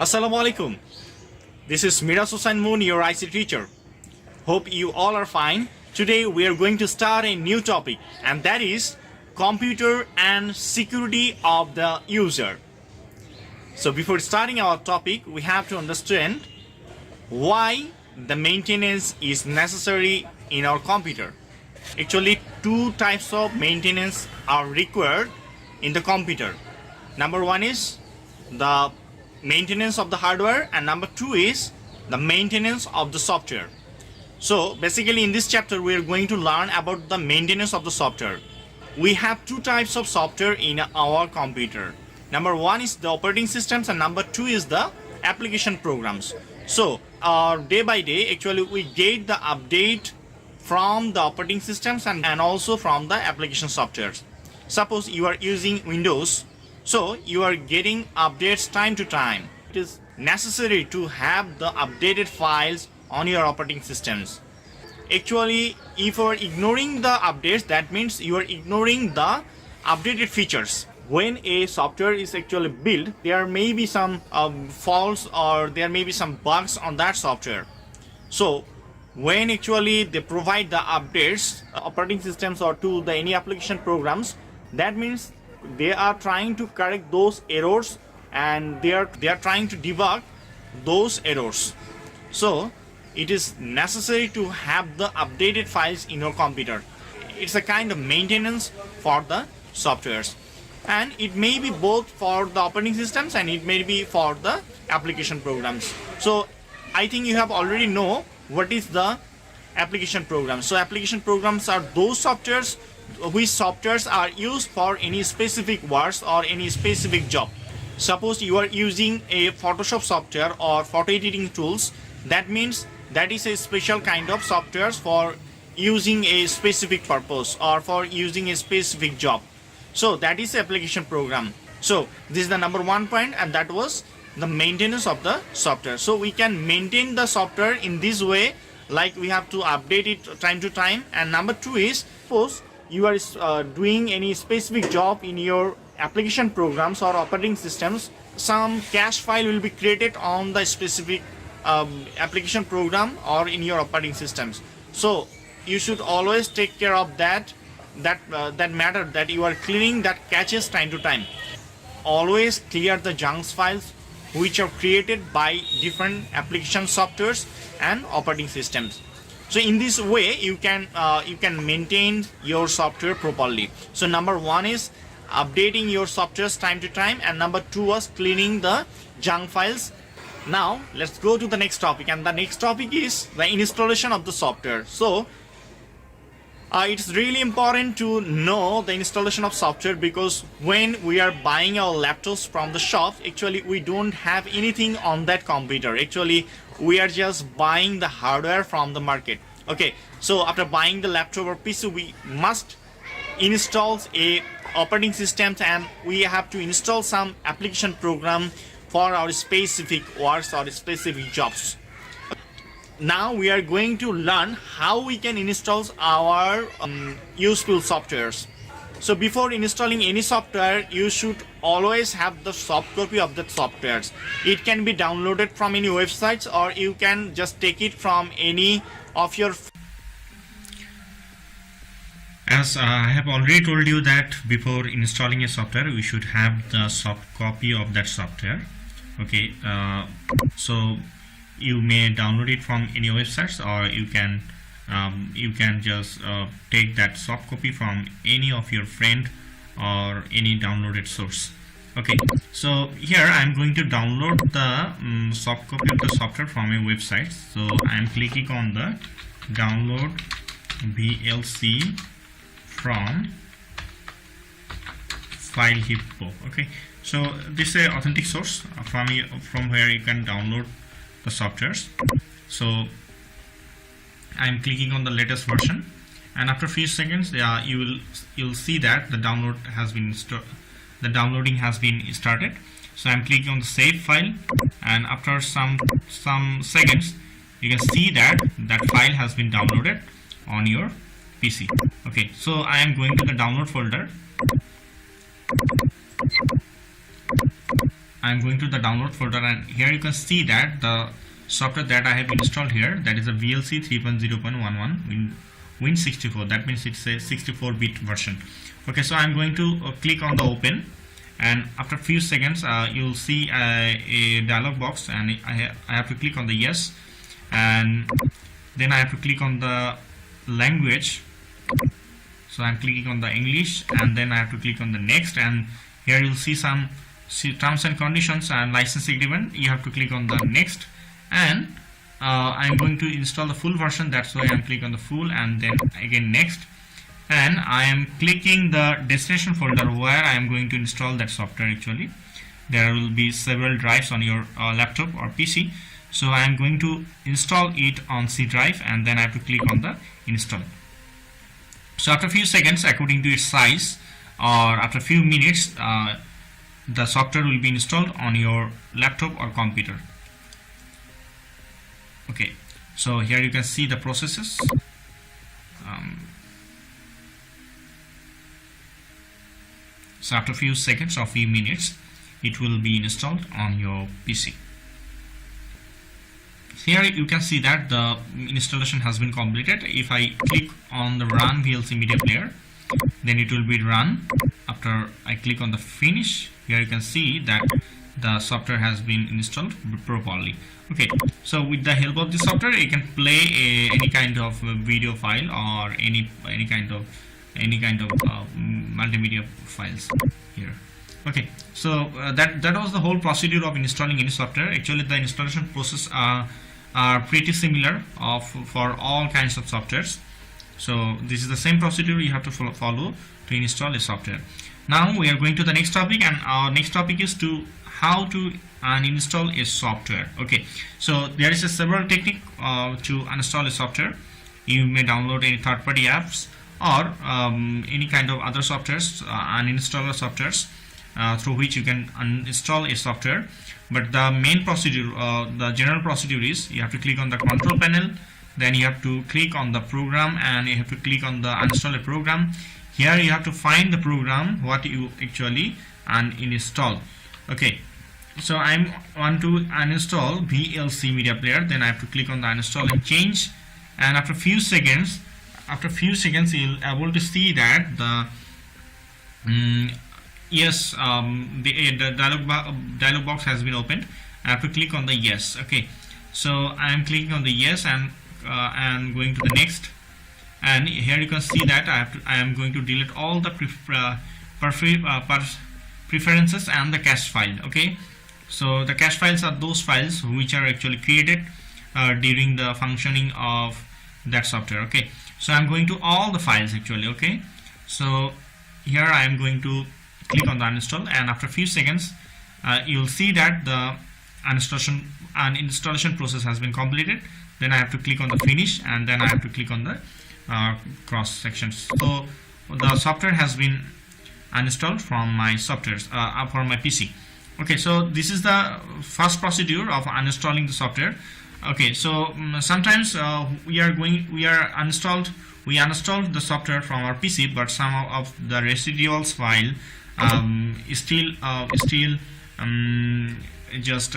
Assalamu alaikum. This is Miraj Hussain, your IC teacher. Hope you all are fine. Today we are going to start a new topic, and that is computer and security of the user. So before starting our topic, we have to understand why the maintenance is necessary in our computer. Actually, two types of maintenance are required in the computer. Number one is the maintenance of the hardware, and number two is the maintenance of the software. So basically in this chapter we are going to learn about the maintenance of the software. We have two types of software in our computer. Number one is the operating systems, and number two is the application programs. So day by day actually we get the update from the operating systems and also from the application softwares. Suppose you are using Windows, so you are getting updates time to time. It is necessary to have the updated files on your operating systems. Actually, if you are ignoring the updates, that means you are ignoring the updated features. When a software is actually built, there may be some faults or there may be some bugs on that software. So when actually they provide the updates operating systems or to the any application programs, that means they are trying to correct those errors and they are trying to debug those errors. So it is necessary to have the updated files in your computer. It's a kind of maintenance for the softwares, and it may be both for the operating systems and it may be for the application programs. So I think you have already know what is the application programs. So application programs are those softwares which softwares are used for any specific works or any specific job. Suppose you are using a Photoshop software or photo editing tools, that means that is a special kind of softwares for using a specific purpose or for using a specific job. So that is the application program. So this is the number one point, and that was the maintenance of the software. So we can maintain the software in this way, like we have to update it time to time. And number two is, suppose you are doing any specific job in your application programs or operating systems, some cache file will be created on the specific application program or in your operating systems. So you should always take care of that matter, that you are cleaning that caches time to time. Always clear the junk files which are created by different application softwares and operating systems. So in this way you can maintain your software properly. So number one is updating your softwares time to time, and number two was cleaning the junk files. Now let's go to the next topic, and the next topic is the installation of the software. So it's really important to know the installation of software, because when we are buying our laptops from the shop, actually we don't have anything on that computer. Actually we are just buying the hardware from the market. Okay, so after buying the laptop or PC, we must install a operating system and we have to install some application program for our specific works or specific jobs. Now we are going to learn how we can install our useful softwares. So before installing any software, you should always have the soft copy of that softwares. It can be downloaded from any websites, or you can just take it from any of your. As I have already told you that before installing a software, we should have the soft copy of that software. Okay, so you may download it from any websites, or you can just take that soft copy from any of your friend or any downloaded source. Okay, so here I am going to download the soft copy of the software from a website. So I am clicking on the download VLC from file hippo. Okay, so this is an authentic source from where you can download the softwares. So I'm clicking on the latest version, and after a few seconds you'll see that the downloading has been started. So I'm clicking on the save file, and after some seconds you can see that file has been downloaded on your PC. Okay, so I am going to the download folder, I'm going to the download folder, and here you can see that the software that I have installed here, that is a VLC 3.0.11 Win64. That means it's a 64-bit version. Okay, so I'm going to click on the open, and after a few seconds you'll see a dialog box, and I have to click on the yes, and then I have to click on the language. So I'm clicking on the English, and then I have to click on the next, and here you'll see some terms and conditions and license agreement. You have to click on the next, and I'm going to install the full version. That's why I'm clicking on the full, and then again next, and I am clicking the destination folder where I am going to install that software. Actually, there will be several drives on your laptop or PC, so I am going to install it on C drive, and then I have to click on the install. So after a few seconds, according to its size, or after a few minutes, the software will be installed on your laptop or computer. Okay, so here you can see the processes. So after a few seconds or few minutes, it will be installed on your PC. Here you can see that the installation has been completed. If I click on the run VLC media player, then it will be run. After I click on the finish, here you can see that the software has been installed properly. Okay, so with the help of this software, you can play any kind of video file or any kind of multimedia files here. Okay, so that was the whole procedure of installing any software. Actually, the installation process are pretty similar for all kinds of softwares. So this is the same procedure you have to follow to install a software. Now we are going to the next topic, and our next topic is how to uninstall a software. Okay, so there is a several technique to uninstall a software. You may download any third-party apps or any kind of other softwares, uninstall softwares through which you can uninstall a software. But the main procedure, the general procedure is you have to click on the control panel, then you have to click on the program, and you have to click on the uninstall a program. Here you have to find the program what you actually uninstall. Okay, so I want to uninstall VLC media player, then I have to click on the uninstall and change, and after a few seconds you'll able to see that the yes, the dialog box has been opened. I have to click on the yes. Okay, so I am clicking on the yes, and going to the next, and here you can see that I am going to delete all the preferences and the cache file. Okay, so the cache files are those files which are actually created during the functioning of that software. Okay, so I'm going to all the files actually. Okay, so here I am going to click on the uninstall, and after a few seconds you'll see that the installation process has been completed. Then I have to click on the finish, and then I have to click on the cross sections. So the software has been uninstalled from my softwares for my PC. Okay, so this is the first procedure of uninstalling the software. Okay, so sometimes we uninstalled the software from our PC, but some of the residuals file is still just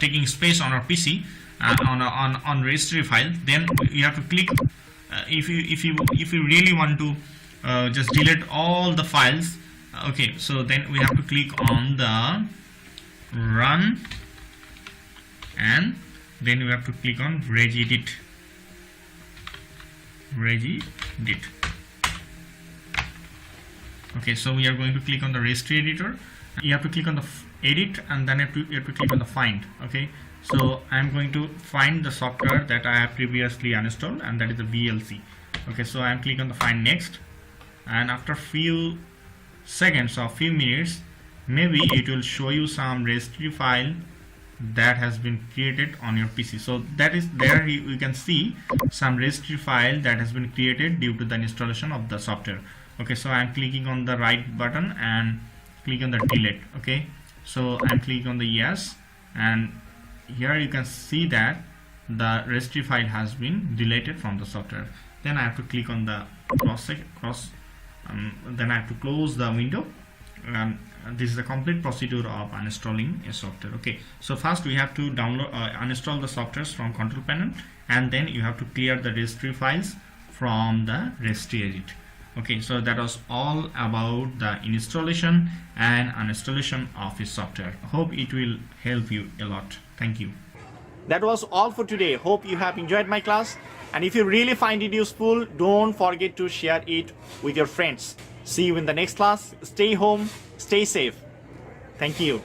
taking space on our PC on registry file. Then you have to click if you really want to just delete all the files. Okay, so then we have to click on the run, and then we have to click on regedit. Okay, so we are going to click on the Registry Editor. You have to click on the edit, and then you have to click on the find. Okay, so I am going to find the software that I have previously uninstalled, and that is the VLC. Okay, so I am clicking on the find next, and after few seconds or few minutes, maybe it will show you some registry file that has been created on your PC. So that is there you can see some registry file that has been created due to the installation of the software. Okay, so I am clicking on the right button and click on the delete. Okay, so I'm clicking on the yes, and here you can see that the registry file has been deleted from the software. Then I have to click on the then I have to close the window, this is the complete procedure of uninstalling a software. Okay, so first we have to download uninstall the softwares from control panel, and then you have to clear the registry files from the registry edit. Okay, so that was all about the installation and uninstallation of a software. Hope it will help you a lot. Thank you. That was all for today. Hope you have enjoyed my class, and if you really find it useful, don't forget to share it with your friends. See you in the next class. Stay home, stay safe. Thank you.